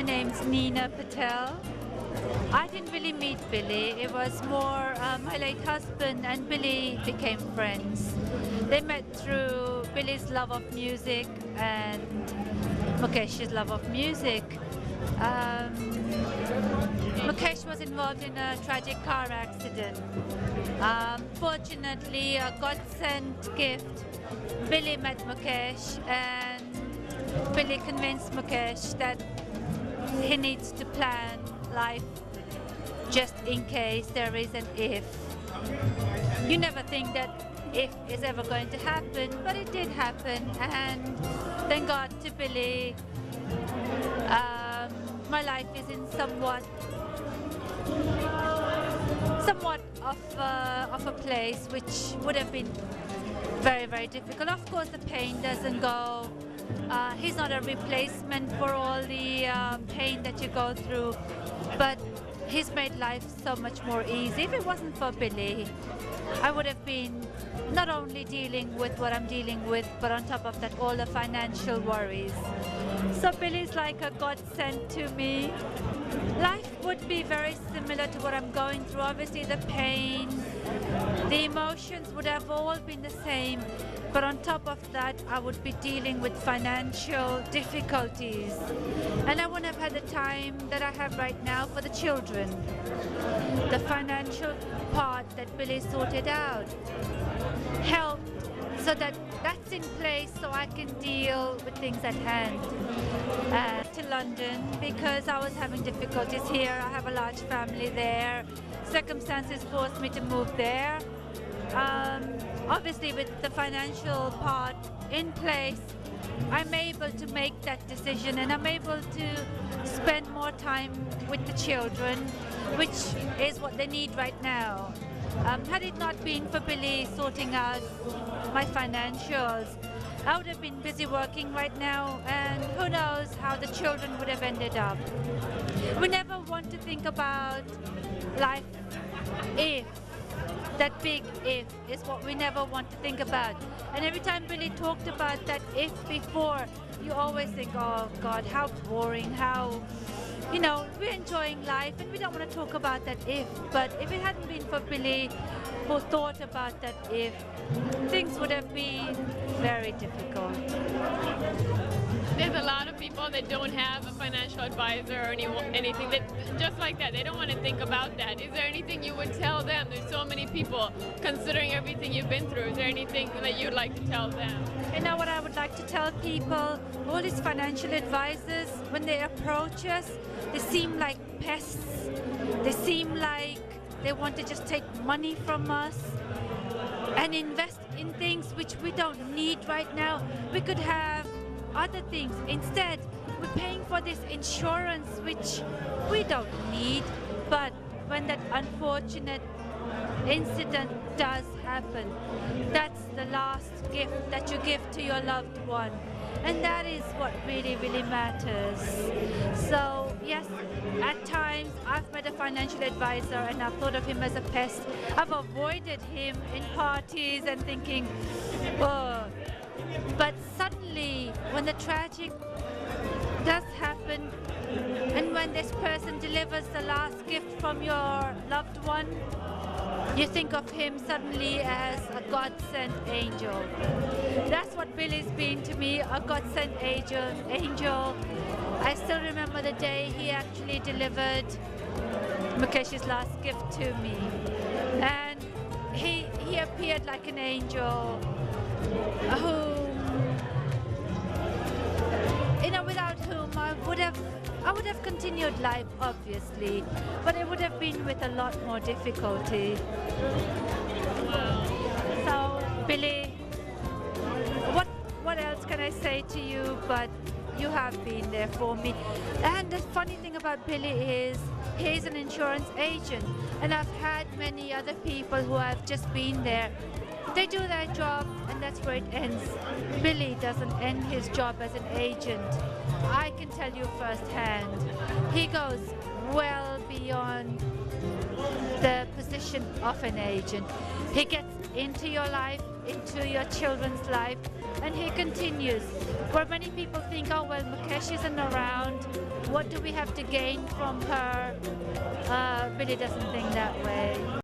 name's NaynaPatel. I didn't really meet Billy. It was more my late husband and Billy became friends. They met through Billy's love of music and Mukesh's love of music. Mukesh was involved in a tragic car accident. Fortunately, a God-sent gift. Billy met Mukesh and Billy convinced Mukesh that he needs to plan life just in case there is an if. You never think that if is ever going to happen, but it did happen, and thank God to Billy, my life is in somewhat of a place which would have been very, very difficult. Of course, the pain doesn't go. He's not a replacement for all the pain that you go through, but he's made life so much more easy. If it wasn't for Billy, I would have been not only dealing with what I'm dealing with, but on top of that, all the financial worries. So Billy's like a godsend to me. Life would be very similar to what I'm going through. Obviously, the pain, the emotions would have all been the same. But on top of that, I would be dealing with financial difficulties. And I wouldn't have had the time that I have right now for the children. The financial part that Billy sorted out helped so that that's in place so I can deal with things at hand. To London because I was having difficulties here. I have a large family there. Circumstances forced me to move there. Obviously with the financial part in place, I'm able to make that decision and I'm able to spend more time with the children, which is what they need right now. Had it not been for Billy sorting out my financials, I would have been busy working right now, and who knows how the children would have ended up. We never want to think about life if. That big if is what we never want to think about. And every time Billy talked about that if before, you always think, oh God, how boring, how, you know, we're enjoying life and we don't want to talk about that if. But if it hadn't been for Billy who thought about that if, things would have been very difficult. There's a lot of people that don't have a financial advisor or anything that just like that. They don't want to think about that. Is there anything you would tell them? There's so many people considering everything you've been through. Is there anything that you'd like to tell them? You know what I would like to tell people? All these financial advisors, when they approach us, they seem like pests. They seem like they want to just take money from us and invest in things which we don't need right now. We could have other things. Instead, we're paying for this insurance which we don't need, but when that unfortunate incident does happen, that's the last gift that you give to your loved one, and that is what really, really matters. So yes, at times I've met a financial advisor and I've thought of him as a pest. I've avoided him in parties and thinking, oh. But suddenly, when the tragic does happen, and when this person delivers the last gift from your loved one, you think of him suddenly as a God-sent angel. That's what Billy's been to me, a God-sent angel. I still remember the day he actually delivered Mukesh's last gift to me. And he appeared like an angel who, you know, without whom I would have continued life, obviously, but it would have been with a lot more difficulty. So, Billy, what else can I say to you but you have been there for me. And the funny thing about Billy is he's an insurance agent, and I've had many other people who have just been there. They do their job and that's where it ends. Billy doesn't end his job as an agent. I can tell you firsthand, he goes well beyond the position of an agent. He gets into your life, into your children's life, and he continues. Where many people think, oh well, Mukesh isn't around, what do we have to gain from her, really doesn't think that way.